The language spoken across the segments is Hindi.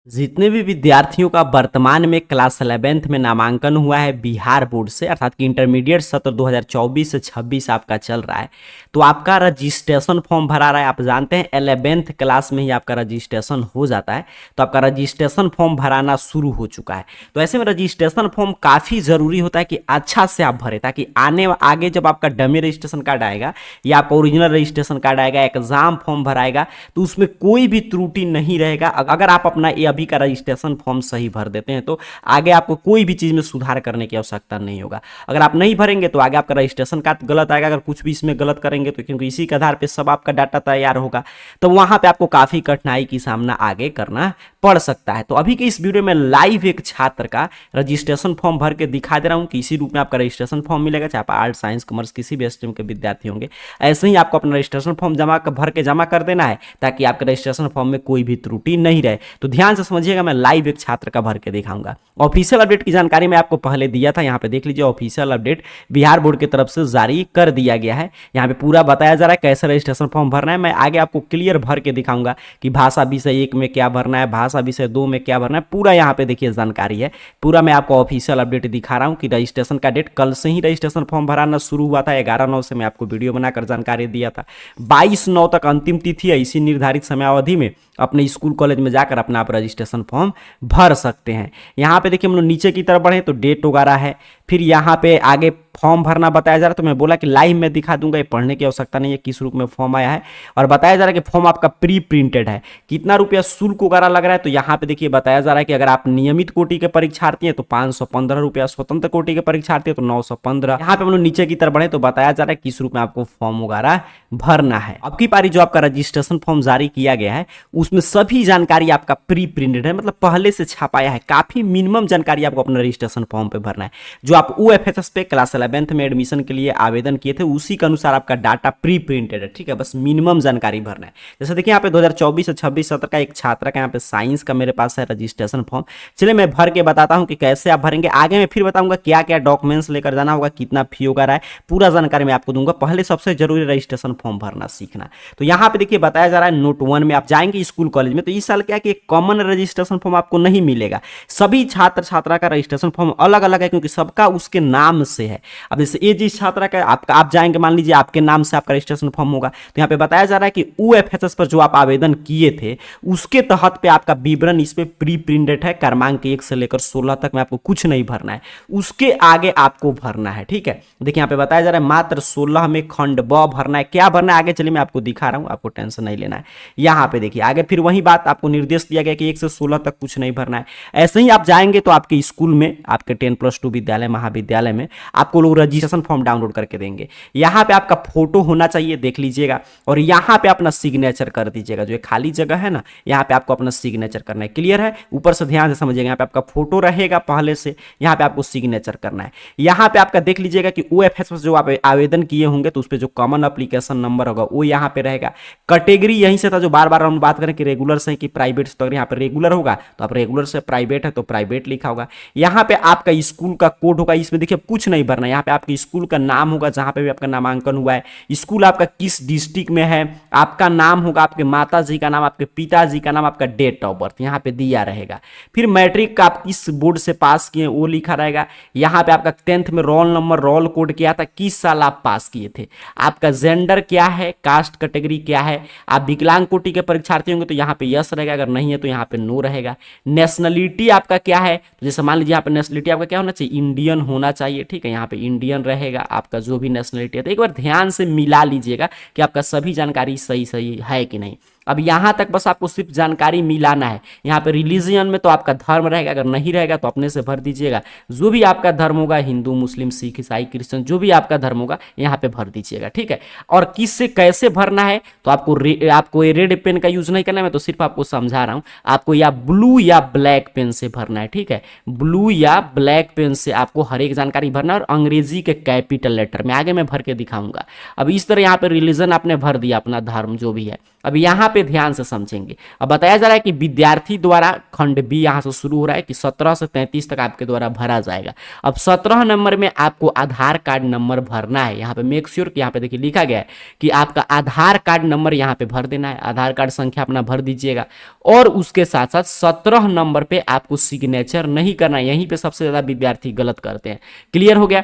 जितने भी विद्यार्थियों का वर्तमान में क्लास 11th में नामांकन हुआ है बिहार बोर्ड से, अर्थात कि इंटरमीडिएट सत्र 2024 से 26 आपका चल रहा है, तो आपका रजिस्ट्रेशन फॉर्म भरा रहा है। आप जानते हैं 11th क्लास में ही आपका रजिस्ट्रेशन हो जाता है, तो आपका रजिस्ट्रेशन फॉर्म भराना शुरू हो चुका है। तो ऐसे में रजिस्ट्रेशन फॉर्म काफ़ी ज़रूरी होता है कि अच्छा से आप भरें, ताकि आगे जब आपका डमी रजिस्ट्रेशन कार्ड आएगा या आपका ओरिजिनल रजिस्ट्रेशन कार्ड आएगा, एग्जाम फॉर्म भराएगा, तो उसमें कोई भी त्रुटि नहीं रहेगा। अगर आप अपना ये अभी का रजिस्ट्रेशन फॉर्म सही भर देते हैं तो आगे आपको कोई भी चीज़ में सुधार करने की आवश्यकता नहीं होगा। अगर आप नहीं भरेंगे तो आगे आपका रजिस्ट्रेशन कार्ड गलत आएगा। अगर कुछ भी इसमें गलत करेंगे तो, क्योंकि इसी के आधार पे सब आपका डाटा तैयार होगा, तो वहां पे आपको काफ़ी कठिनाई की सामना आगे करना पड़ सकता है। तो अभी के इस वीडियो में लाइव एक छात्र का रजिस्ट्रेशन फॉर्म भर के दिखा दे रहा हूं कि इसी रूप में आपका रजिस्ट्रेशन फॉर्म मिलेगा, चाहे आप आर्ट साइंस कॉमर्स किसी भी स्ट्रीम के विद्यार्थी होंगे। ऐसे ही आपको अपना रजिस्ट्रेशन फॉर्म भर के जमा कर देना है, ताकि आपके रजिस्ट्रेशन फॉर्म में कोई भी त्रुटि नहीं रहे। तो ध्यान से समझिएगा, मैं लाइव एक छात्र का भर के दिखाऊंगा। ऑफिशियल अपडेट की जानकारी मैं आपको पहले दिया था, यहाँ पे देख लीजिए। ऑफिशियल अपडेट बिहार बोर्ड की तरफ से जारी कर दिया गया है। यहाँ पे पूरा बताया जा रहा है कैसे रजिस्ट्रेशन फॉर्म भरना है। मैं आगे आपको क्लियर भर के दिखाऊंगा कि भाषा विषय 1 में क्या भरना है, भाषा विषय 2 में क्या भरना है, पूरा यहाँ पे देखिए जानकारी है। पूरा मैं आपको ऑफिशियल अपडेट दिखा रहा हूँ कि रजिस्ट्रेशन का डेट कल से ही रजिस्ट्रेशन फॉर्म भराना शुरू हुआ था। 11/9 से मैं आपको वीडियो बनाकर जानकारी दिया था। 22/9 तक अंतिम तिथि है। इसी निर्धारित समयावधि में अपने स्कूल कॉलेज में जाकर अपना आप रजिस्ट्रेशन फॉर्म भर सकते हैं। यहाँ पे देखिए हम लोग नीचे की तरफ बढ़े तो डेट वगैरह है, फिर यहाँ पे आगे फॉर्म भरना बताया जा रहा है। तो मैं बोला कि लाइव में दिखा दूंगा, ये पढ़ने की आवश्यकता नहीं है किस रूप में फॉर्म आया है। और बताया जा रहा है कि फॉर्म आपका प्री प्रिंटेड है। कितना रुपया शुल्क वगैरह लग रहा है, तो यहाँ पे देखिए बताया जा रहा है कि अगर आप नियमित कोटि के परीक्षार्थी हैं तो 515 रुपया, स्वतंत्र कोटि के परीक्षार्थी है तो 915। यहाँ पे हम लोग नीचे की तरफ बढ़े तो बताया जा रहा है किस रूप में आपको फॉर्म वगैरह भरना है। अब की पारी जो आपका रजिस्ट्रेशन फॉर्म जारी किया गया है उसमें सभी जानकारी आपका प्री प्रिंटेड है, मतलब पहले से छापाया है। काफी मिनिमम जानकारी आपको अपना रजिस्ट्रेशन फॉर्म पे भरना है। जो आप OFHS पे क्लास 11th में एडमिशन के लिए आवेदन किए थे उसी के अनुसार आपका डाटा प्री प्रिंटेड है, ठीक है। बस मिनिमम जानकारी भरना है। जैसे देखिए यहाँ पे 2024 से 26 सत्र का एक छात्र का यहाँ पे साइंस का मेरे पास है रजिस्ट्रेशन फॉर्म। चलिए मैं भर के बताता हूँ कि कैसे आप भरेंगे। आगे मैं फिर बताऊंगा क्या क्या डॉक्यूमेंट्स लेकर जाना होगा, कितना फी वगैरह है, पूरा जानकारी मैं आपको दूंगा। पहले सबसे जरूरी रजिस्ट्रेशन फॉर्म भरना सीखना। तो यहाँ पे देखिए बताया जा रहा है नोट 1 में आप जाएंगे स्कूल कॉलेज में, तो इस साल क्या कि एक कॉमन रजिस्ट्रेशन फॉर्म आपको नहीं मिलेगा। सभी छात्र छात्रा का रजिस्ट्रेशन फॉर्म अलग अलग है, क्योंकि सबका उसके नाम से है। अब जैसे ये जिस छात्रा का आपका आप जाएंगे, मान लीजिए आपके नाम से आपका रजिस्ट्रेशन फॉर्म होगा, तो यहाँ पे बताया जा रहा है कि OFHS पर जो आप आवेदन किए थे उसके तहत पे आपका विवरण इस पे प्री प्रिंटेड है। क्रमांक 1 से लेकर 16 तक में आपको कुछ नहीं भरना है, उसके आगे आपको भरना है, ठीक है। देखिए यहाँ पे बताया जा रहा है मात्र 16 में खंड ब भरना है। क्या भरना है आगे चलिए मैं आपको दिखा रहा हूँ, आपको टेंशन नहीं लेना है। यहाँ पे देखिए आगे फिर वही बात आपको निर्देश दिया गया कि 1 से 16 तक कुछ नहीं भरना है। ऐसे ही आप जाएंगे तो आपके स्कूल में, आपके 10+2 विद्यालय महाविद्यालय में आपको लोग रजिस्ट्रेशन फॉर्म डाउनलोड करके देंगे। यहाँ पे आपका फोटो होना चाहिए, देख लीजिएगा, और यहाँ पे अपना सिग्नेचर कर दीजिएगा। जो खाली जगह है ना, यहाँ पे आपको अपना सिग्नेचर करना है। क्लियर है? ऊपर से ध्यान से समझिएगा, यहाँ पे आपका फोटो रहेगा पहले से, यहाँ पे आपको सिग्नेचर करना है। यहाँ पे आपका देख लीजिएगा कि OFHS जो आप आवेदन किए होंगे तो उस पर जो कॉमन एप्लीकेशन नंबर होगा वो यहाँ पे रहेगा। कैटेगरी यहीं से था जो बार बार हम बात करें कि रेगुलर से कि प्राइवेट से, तो अगर यहाँ पे रेगुलर होगा तो आप रेगुलर से, प्राइवेट है तो प्राइवेट लिखा होगा। यहाँ पे आपका स्कूल का कोड होगा, इसमें देखिए कुछ नहीं भरना है। यहाँ पे आपके स्कूल का नाम होगा जहाँ पे भी आपका नामांकन हुआ है, स्कूल आपका किस डिस्ट्रिक्ट में है, आपका नाम होगा, आपके माता जी का नाम, आपके पिताजी का नाम, आपका डेट ऑफ बर्थ यहाँ पे दिया रहेगा। फिर मैट्रिक का आप किस बोर्ड से पास किए वो लिखा रहेगा। यहाँ पे आपका 10th में रोल नंबर, रोल कोड क्या था, किस साल आप पास किए थे, आपका जेंडर क्या है, कास्ट कैटेगरी क्या है, आप विकलांग कोटि के परीक्षार्थी होंगे तो यहाँ पे यस रहेगा, अगर नहीं है तो यहाँ पे नो रहेगा। नेशनलिटी आपका क्या है, तो जैसे मान लीजिए यहाँ पे नेशनलिटी आपका क्या होना चाहिए, इंडियन होना चाहिए, ठीक है। यहाँ पे इंडियन रहेगा आपका जो भी नेशनलिटी है। तो एक बार ध्यान से मिला लीजिएगा कि आपका सभी जानकारी सही सही है कि नहीं। अब यहाँ तक बस आपको सिर्फ जानकारी मिलाना है। यहाँ पे रिलीजियन में तो आपका धर्म रहेगा, अगर नहीं रहेगा तो अपने से भर दीजिएगा। जो भी आपका धर्म होगा, हिंदू, मुस्लिम, सिख, ईसाई, क्रिश्चियन, जो भी आपका धर्म होगा यहाँ पे भर दीजिएगा, ठीक है। और किससे कैसे भरना है, तो आपको ये रेड पेन का यूज नहीं करना है, मैं तो सिर्फ आपको समझा रहा हूँ। आपको या ब्लू या ब्लैक पेन से भरना है, ठीक है। ब्लू या ब्लैक पेन से आपको हर एक जानकारी भरना है, और अंग्रेजी के कैपिटल लेटर में आगे मैं भर के दिखाऊंगा। अब इस तरह यहाँ पे रिलीजन आपने भर दिया, अपना धर्म जो भी है। अब यहाँ पे ध्यान से समझेंगे। अब बताया जा रहा है कि विद्यार्थी द्वारा खंड बी यहाँ से शुरू हो रहा है कि 17 से 33 तक आपके द्वारा भरा जाएगा। अब 17 नंबर में आपको आधार कार्ड नंबर भरना है। यहाँ पे मेक श्योर कि यहाँ पे देखिए लिखा गया है कि आपका आधार कार्ड नंबर यहाँ पे भर देना है, आधार कार्ड संख्या अपना भर दीजिएगा। और उसके साथ साथ 17 नंबर पे आपको सिग्नेचर नहीं करना है। यहीं पे सबसे ज्यादा विद्यार्थी गलत करते हैं। क्लियर हो गया?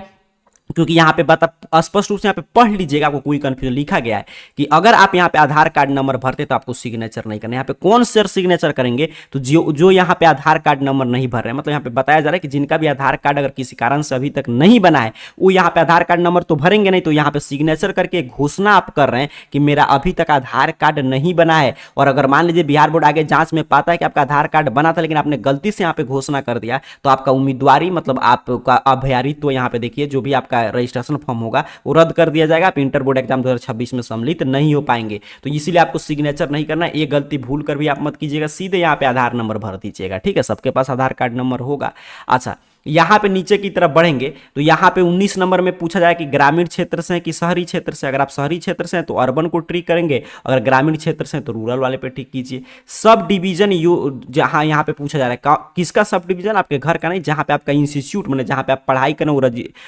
क्योंकि यहाँ पे बता स्पष्ट रूप से यहाँ पे पढ़ लीजिएगा, आपको कोई कंफ्यूजन लिखा गया है कि अगर आप यहाँ पे आधार कार्ड नंबर भरते तो आपको सिग्नेचर नहीं करना। यहाँ पे कौन से सिग्नेचर करेंगे? तो जो यहाँ पे आधार कार्ड नंबर नहीं भर रहे हैं, मतलब यहाँ पे बताया जा रहा है कि जिनका भी आधार कार्ड अगर किसी कारण से अभी तक नहीं बना है वो यहाँ पे आधार कार्ड नंबर तो भरेंगे नहीं, तो यहाँ पे सिग्नेचर करके घोषणा आप कर रहे हैं कि मेरा अभी तक आधार कार्ड नहीं बना है। और अगर मान लीजिए बिहार बोर्ड आगे जांच में पाता है कि आपका आधार कार्ड बना था लेकिन आपने गलती से यहाँ पे घोषणा कर दिया, तो आपका उम्मीदवारी मतलब आपका अभ्यर्थित्व यहाँ पे देखिए जो भी आपका रजिस्ट्रेशन फॉर्म होगा वो रद्द कर दिया जाएगा। आप इंटर बोर्ड एग्जाम 2026 में सम्मिलित नहीं हो पाएंगे। तो इसीलिए आपको सिग्नेचर नहीं करना है। ये गलती भूल कर भी आप मत कीजिएगा, सीधे यहाँ पे आधार नंबर भर दीजिएगा। ठीक है, सबके पास आधार कार्ड नंबर होगा। अच्छा, यहाँ पे नीचे की तरफ बढ़ेंगे तो यहाँ पे 19 नंबर में पूछा जाए कि ग्रामीण क्षेत्र से कि शहरी क्षेत्र से। अगर आप शहरी क्षेत्र से हैं तो अर्बन को टिक करेंगे, अगर ग्रामीण क्षेत्र से हैं तो रूरल वाले पे टिक कीजिए। सब डिवीजन जहाँ यहाँ पे पूछा जा रहा है किसका सब डिवीजन? आपके घर का नहीं, जहाँ पे आपका इंस्टीट्यूट मतलब जहाँ पे आप पढ़ाई करें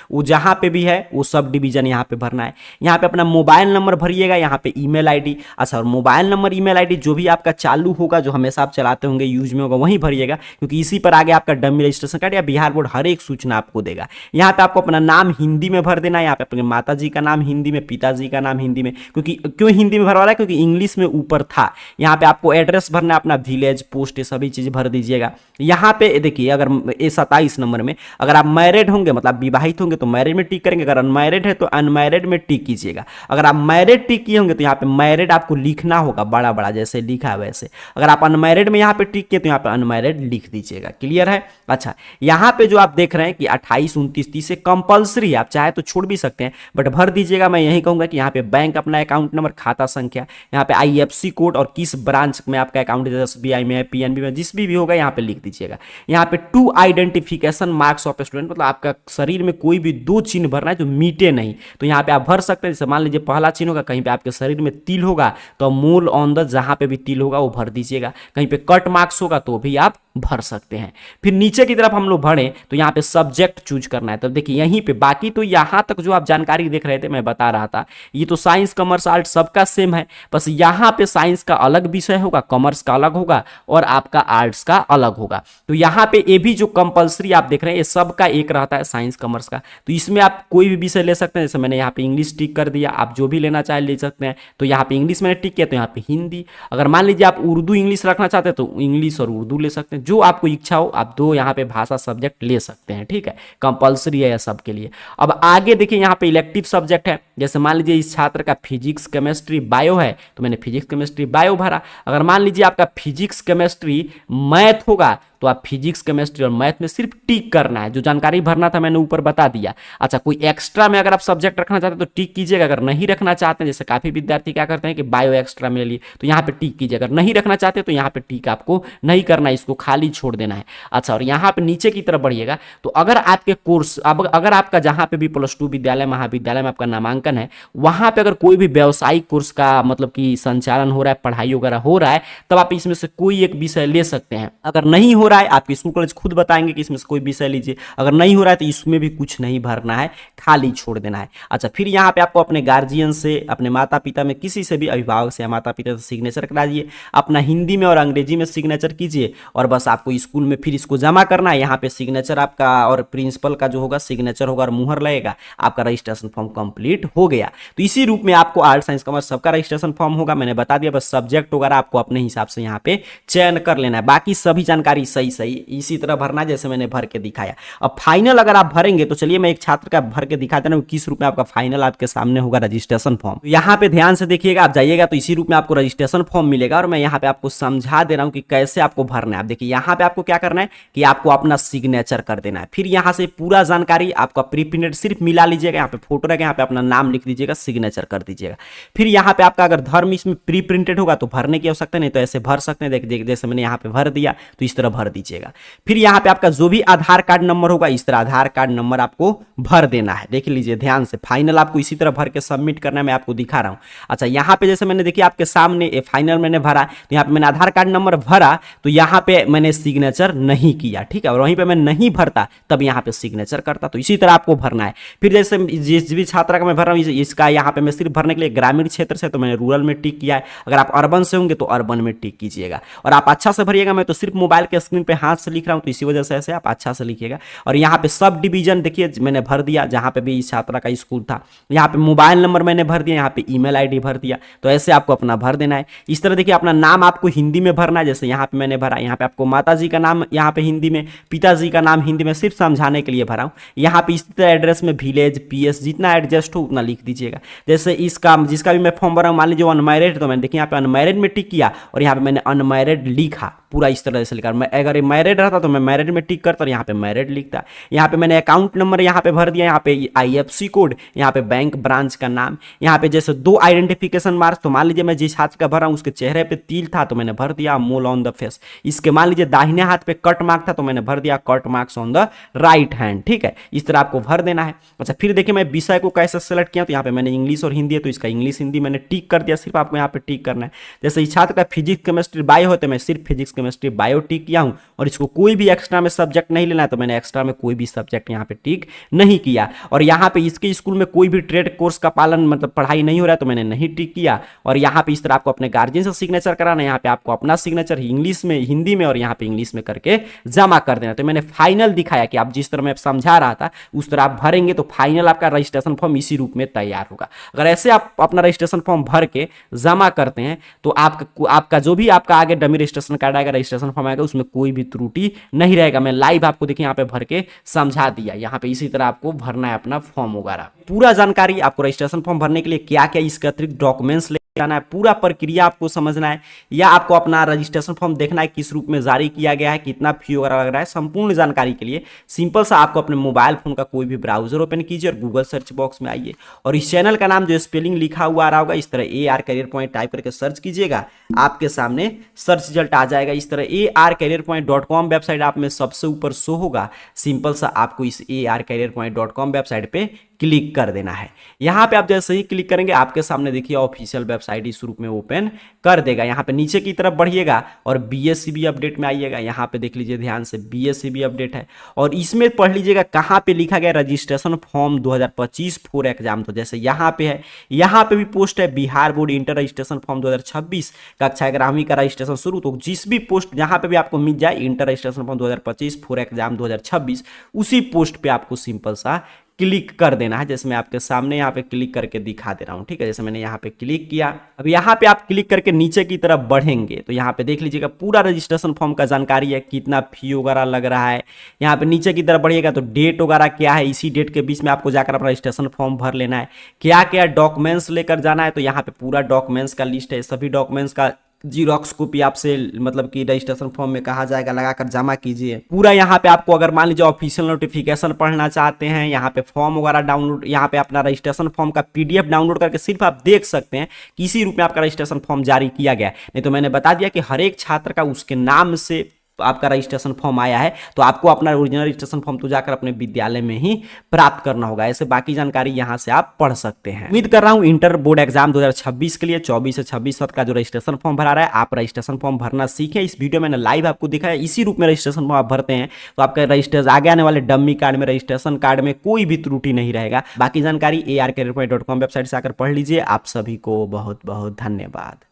वो जहाँ पे भी है वो सब डिवीजन यहाँ पे भरना है। यहाँ पे अपना मोबाइल नंबर भरिएगा, यहाँ पे ईमेल आईडी। अच्छा, और मोबाइल नंबर ईमेल आईडी जो भी आपका चालू होगा, जो हमेशा आप चलाते होंगे, यूज में होगा, वहीं भरिएगा, क्योंकि इसी पर आगे आपका डमी रजिस्ट्रेशन कार्ड या बिहार बोर्ड हर एक सूचना आपको देगा। यहाँ पे आपको अपना नाम हिंदी में भर देना है। यहाँ पे अपने माता जी का नाम हिंदी में, पिताजी का नाम हिंदी में। क्योंकि क्यों हिंदी में भरवा रहा है? क्योंकि इंग्लिश में ऊपर था। यहाँ पे आपको एड्रेस भरना है, अपना विलेज, पोस्ट, ये सभी चीज भर दीजिएगा। यहाँ पे देखिए, अगर 27 नंबर में अगर आप मैरिड होंगे मतलब विवाहित होंगे तो मैरिड में टिक करेंगे, अगर अनमैरिड है तो अनमैरिड में टिक कीजिएगा। अगर आप मैरिड टिक किए होंगे तो यहाँ पे मैरिड आपको लिखना होगा बड़ा बड़ा, जैसे लिखा है वैसे। अगर आप अनमैरिड में यहाँ पे टिक किए तो यहाँ पे अनमैरिड लिख दीजिएगा। क्लियर है? अच्छा, यहाँ पे जो आप देख रहे हैं कि 28, 29, 30 से कंपलसरी है, आप चाहे तो छोड़ भी सकते हैं बट भर दीजिएगा। मैं यही कहूंगा कि यहाँ पे बैंक अपना अकाउंट नंबर, खाता संख्या, यहाँ पे IFSC कोड और किस ब्रांच में आपका अकाउंट है, SBI में, PNB में, जिस भी होगा यहाँ पे लिख दीजिएगा। यहाँ पे 2 आइडेंटिफिकेशन मार्क्स ऑफ स्टूडेंट, मतलब आपका शरीर में कोई भी 2 चिन्ह भरना है जो मीटे नहीं, तो यहाँ पे आप भर सकते हैं। जैसे मान लीजिए पहला चिन्ह होगा, कहीं पे आपके शरीर में तिल होगा तो मोल ऑन द, जहां पे भी तिल होगा वो भर दीजिएगा। कहीं पे कट मार्क्स होगा तो भी आप भर सकते हैं। फिर नीचे की तरफ हम लोग बढ़े तो यहाँ पे सब्जेक्ट चूज करना है। तो देखिए यहीं पे बाकी तो यहाँ तक जो आप जानकारी देख रहे थे मैं बता रहा था, ये तो साइंस, कॉमर्स, आर्ट सबका सेम है, बस यहाँ पे साइंस का अलग विषय होगा, कॉमर्स का अलग होगा और आपका आर्ट्स का अलग होगा। तो यहाँ पे ये भी जो कंपलसरी आप देख रहे हैं ये सबका एक रहता है, साइंस, कॉमर्स का। तो इसमें आप कोई भी विषय ले सकते हैं। जैसे मैंने यहाँ पे इंग्लिश टिक कर दिया, आप जो भी लेना चाहे ले सकते हैं। तो यहाँ पे इंग्लिश मैंने टिक किया तो यहाँ पे हिंदी। अगर मान लीजिए आप उर्दू इंग्लिश रखना चाहते हैं तो इंग्लिश और उर्दू ले सकते हैं, जो आपको इच्छा हो आप 2 यहाँ पे भाषा सब्जेक्ट ले सकते हैं। ठीक है, कंपलसरी है सब के लिए। अब आगे देखिए यहाँ पे इलेक्टिव सब्जेक्ट है। जैसे मान लीजिए इस छात्र का फिजिक्स, केमिस्ट्री, बायो है तो मैंने फिजिक्स, केमिस्ट्री, बायो भरा। अगर मान लीजिए आपका फिजिक्स, केमिस्ट्री, मैथ होगा तो आप फिजिक्स, केमिस्ट्री और मैथ में सिर्फ टिक करना है। जो जानकारी भरना था मैंने ऊपर बता दिया। अच्छा, कोई एक्स्ट्रा में अगर आप सब्जेक्ट रखना चाहते हैं तो टिक कीजिएगा। अगर नहीं रखना चाहते हैं, जैसे काफी विद्यार्थी क्या करते हैं कि बायो एक्स्ट्रा में लिए, तो यहाँ पे टिक कीजिए। अगर नहीं रखना चाहते तो यहाँ पे टिक आपको नहीं करना है, इसको खाली छोड़ देना है। अच्छा, और यहाँ पे नीचे की तरफ बढ़िएगा तो अगर आपके कोर्स, अगर आपका जहाँ पे भी +2 विद्यालय, महाविद्यालय में आपका नामांकन है, वहां पे अगर कोई भी व्यावसायिक कोर्स का मतलब कि संचालन हो रहा है, पढ़ाई वगैरह हो रहा है, तब आप इसमें से कोई एक विषय ले सकते हैं। अगर नहीं हो रहा है, आपके स्कूल कॉलेज खुद बताएंगे कि इसमें से कोई विषय लीजिए। अगर नहीं हो रहा है तो इसमें भी कुछ नहीं भरना है, खाली छोड़ देना है। अच्छा, फिर यहाँ पे आपको अपने गार्जियन से, अपने माता पिता में किसी से भी, अभिभावक से या माता पिता से सिग्नेचर कराइए। अपना हिंदी में और अंग्रेजी में सिग्नेचर कीजिए और बस आपको स्कूल में फिर इसको जमा करना है। यहाँ पे सिग्नेचर आपका और प्रिंसिपल का जो होगा सिग्नेचर होगा और मुहर लगेगा, आपका रजिस्ट्रेशन फॉर्म कंप्लीट हो गया। तो इसी रूप में आपको आर्ट, साइंस, कॉमर्स सबका रजिस्ट्रेशन फॉर्म होगा। मैंने बता दिया, बस सब्जेक्ट वगैरह आपको अपने हिसाब से यहाँ पे चयन कर लेना है। बाकी सभी जानकारी सही इसी तरह भरना जैसे मैंने भर के दिखाया। अब फाइनल अगर आप भरेंगे तो चलिए मैं एक छात्र का भर के दिखा देना किस रूप में आपका फाइनल आपके सामने होगा रजिस्ट्रेशन फॉर्म। यहाँ पे ध्यान से देखिएगा, आप जाइएगा तो इसी रूप में आपको रजिस्ट्रेशन फॉर्म मिलेगा और मैं यहाँ पे आपको समझा दे रहा हूँ कि कैसे आपको भरना है। आप देखिए यहाँ पे आपको क्या करना है कि आपको अपना सिग्नेचर कर देना है। फिर यहाँ से पूरा जानकारी आपका प्री प्रिंटेड सिर्फ मिला लीजिएगा, यहाँ पे फोटो रहेगा, यहाँ पे अपना नाम लिख दीजिएगा, सिग्नेचर कर दीजिएगा। फिर यहाँ पे आपका अगर धर्म इसमें प्री प्रिंटेड होगा तो भरने की आवश्यकता नहीं, तो ऐसे भर सकते हैं। देख जैसे मैंने यहाँ पे भर दिया तो इस तरह भर दीजिएगा। फिर यहाँ पे आपका जो भी आधार कार्ड नंबर होगा इस तरह आधार कार्ड नंबर आपको भर देना है। देख लीजिए ध्यान से, फाइनल आपको इसी तरह भर के सबमिट करना है, मैं आपको दिखा रहा हूँ। अच्छा यहाँ पे जैसे मैंने देखिए आपके सामने फाइनल मैंने भरा, तो यहाँ पे मैंने आधार कार्ड नंबर भरा तो यहाँ पे मैंने सिग्नेचर नहीं किया, ठीक है, और वहीं पे मैं नहीं भरता तब यहाँ पे सिग्नेचर करता। तो इसी तरह आपको भरना है। फिर जैसे जिस भी छात्र का मैं भर रहा हूँ इसका यहाँ पे मैं सिर्फ भरने के लिए ग्रामीण क्षेत्र से तो मैंने रूरल में टिक किया है, अगर आप अर्बन से होंगे तो अर्बन में टिक कीजिएगा और आप अच्छा से भरिएगा। मैं तो सिर्फ मोबाइल के स्क्रीन पे हाथ से लिख रहा हूँ तो इसी वजह से ऐसे आप अच्छा से लिखिएगा। और यहाँ पे सब डिवीजन देखिए मैंने भर दिया, जहाँ पे भी इस छात्रा का स्कूल था, यहाँ पे मोबाइल नंबर मैंने भर दिया, यहाँ पे ईमेल आईडी भर दिया। तो ऐसे आपको अपना भर देना है। इस तरह देखिए अपना नाम आपको हिंदी में भरना है, जैसे यहाँ पे मैंने भरा, यहाँ पे आपको माता जी का नाम यहाँ पे हिंदी में, पिताजी का नाम हिंदी में, सिर्फ समझाने के लिए भरा हूँ। यहाँ पे इस तरह एड्रेस में विलेज पीएस जितना एडजस्ट हो उतना लिख दीजिएगा। जैसे इसका जिसका भी मैं फॉर्म भरा हूँ, मान लीजिए अनमैरिड, तो मैंने देखिए यहाँ पे अनमैरिड में टिक किया और यहाँ पे मैंने अनमैरिड लिखा, पूरा इस तरह से लिखा। मैं अगर मैरिड रहता तो मैं मैरिड में टिक करता और यहाँ पे मैरिड लिखता। यहाँ पे मैंने अकाउंट नंबर यहाँ पे भर दिया, यहाँ पे आईएफसी कोड, यहाँ पे बैंक ब्रांच का नाम, यहाँ पे जैसे 2 आइडेंटिफिकेशन मार्क्स, तो मान लीजिए मैं जिस हाथ का भरा हूँ उसके चेहरे पे तिल था तो मैंने भर दिया मोल ऑन द फेस। इसके मान लीजिए दाहिने हाथ पे कट मार्क था तो मैंने भर दिया cut marks on the right hand, ठीक है, इस तरह आपको भर देना है। अच्छा फिर देखिए मैं विषय को कैसे सेलेक्ट किया, तो यहाँ पे मैंने इंग्लिश और हिंदी है तो इसका इंग्लिश हिंदी मैंने टिक कर दिया, सिर्फ आपको यहाँ पे टिक करना है। जैसे इस छात्र का फिजिक्स केमिस्ट्री बायो होते, मैं सिर्फ फिजिक्स केमिस्ट्री बायो टिक किया हूं और इसको कोई भी एक्स्ट्रा में सब्जेक्ट नहीं लेना है तो मैंने एक्स्ट्रा में कोई भी सब्जेक्ट यहाँ पे टिक नहीं किया। और यहाँ पे इसके स्कूल में कोई भी ट्रेड कोर्स का पालन मतलब पढ़ाई नहीं हो रहा है तो मैंने नहीं टिक किया। और यहाँ पे इस तरह आपको अपने गार्जियन से सिग्नेचर कराना है, यहाँ पे आपको अपना सिग्नेचर इंग्लिश में हिंदी में और यहाँ पे इंग्लिश में करके जमा कर देना। तो मैंने फाइनल दिखाया कि आप जिस तरह मैं समझा रहा था उस तरह आप भरेंगे तो फाइनल आपका रजिस्ट्रेशन फॉर्म इसी रूप में तैयार होगा। अगर ऐसे आप अपना रजिस्ट्रेशन फॉर्म भर के जमा करते हैं तो आपका जो भी आपका आगे डमी रजिस्ट्रेशन कार्ड आएगा, रजिस्ट्रेशन फॉर्म आएगा, उसमें कोई भी त्रुटि नहीं रहेगा। मैं लाइव आपको देखिए यहाँ पे भर के समझा दिया। यहाँ पे इसी तरह आपको भरना है अपना फॉर्म वगैरह, पूरा जानकारी आपको रजिस्ट्रेशन फॉर्म भरने के लिए क्या क्या इसके अतिरिक्त डॉक्यूमेंट्स जाना है, पूरा प्रक्रिया आपको समझना है, या आपको अपना रजिस्ट्रेशन फॉर्म देखना है किस रूप में जारी किया गया है, कितना फी वगैरह लग रहा है। संपूर्ण जानकारी के लिए सिंपल सा आपको अपने मोबाइल फोन का कोई भी ब्राउजर ओपन कीजिए और गूगल सर्च बॉक्स में आइए और इस चैनल का नाम जो स्पेलिंग लिखा हुआ आ रहा होगा इस तरह AR करियर पॉइंट टाइप करके सर्च कीजिएगा, आपके सामने सर्च रिजल्ट आ जाएगा। इस तरह arcareerpoint.com वेबसाइट आप में सबसे ऊपर शो होगा। सिंपल सा आपको इस arcareerpoint.com वेबसाइट पे क्लिक कर देना है। यहाँ पे आप जैसे ही क्लिक करेंगे आपके सामने देखिए ऑफिशियल वेबसाइट इस रूप में ओपन कर देगा। यहाँ पे नीचे की तरफ बढ़िएगा और BSCB अपडेट में आइएगा। यहाँ पे देख लीजिए ध्यान से BSCB अपडेट है और इसमें पढ़ लीजिएगा कहाँ पे लिखा गया रजिस्ट्रेशन फॉर्म 2025 फॉर एग्जाम। तो जैसे यहाँ पे है, यहाँ पे भी पोस्ट है Bihar board inter registration form 2026 कक्षा 11वीं का रजिस्ट्रेशन शुरू। तो जिस भी पोस्ट जहाँ पे भी आपको मिल जाए inter registration form 2025 for exam 2026 उसी पोस्ट पे आपको सिंपल सा क्लिक कर देना है। जैसे मैं आपके सामने यहाँ पे क्लिक करके दिखा दे रहा हूँ, ठीक है। जैसे मैंने यहाँ पे क्लिक किया, अब यहाँ पे आप क्लिक करके नीचे की तरफ बढ़ेंगे तो यहाँ पे देख लीजिएगा पूरा रजिस्ट्रेशन फॉर्म का जानकारी है, कितना फी वगैरह लग रहा है। यहाँ पे नीचे की तरफ बढ़िएगा तो डेट वगैरह क्या है, इसी डेट के बीच में आपको जाकर अपना रजिस्ट्रेशन फॉर्म भर लेना है। क्या क्या डॉक्यूमेंट्स लेकर जाना है, तो यहाँ पे पूरा डॉक्यूमेंट्स का लिस्ट है। सभी डॉक्यूमेंट्स का जीरोक्स कॉपी आपसे मतलब कि रजिस्ट्रेशन फॉर्म में कहा जाएगा लगाकर जमा कीजिए। पूरा यहाँ पे आपको अगर मान लीजिए ऑफिशियल नोटिफिकेशन पढ़ना चाहते हैं, यहाँ पे फॉर्म वगैरह डाउनलोड, यहाँ पे अपना रजिस्ट्रेशन फॉर्म का PDF डाउनलोड करके सिर्फ आप देख सकते हैं कि इसी रूप में आपका रजिस्ट्रेशन फॉर्म जारी किया गया है। नहीं तो मैंने बता दिया कि हर एक छात्र का उसके नाम से आपका रजिस्ट्रेशन फॉर्म आया है तो आपको अपना ओरिजिनल रजिस्ट्रेशन फॉर्म तो जाकर अपने विद्यालय में ही प्राप्त करना होगा। ऐसे बाकी जानकारी यहां से आप पढ़ सकते हैं। उम्मीद कर रहा हूं इंटर बोर्ड एग्जाम 2026 के लिए 24 से 26 तक का जो रजिस्ट्रेशन फॉर्म भरा रहा है आप रजिस्ट्रेशन फॉर्म भरना सीखें। इस वीडियो में लाइव आपको दिखाया, इसी रूप में रजिस्ट्रेशन फॉर्म आप भरते हैं तो आपका रजिस्ट्रेशन आगे आने वाले डम्मी कार्ड में रजिस्ट्रेशन कार्ड में कोई भी त्रुटि नहीं रहेगा। बाकी जानकारी arcareerpoint.com वेबसाइट से आकर पढ़ लीजिए। आप सभी को बहुत बहुत धन्यवाद।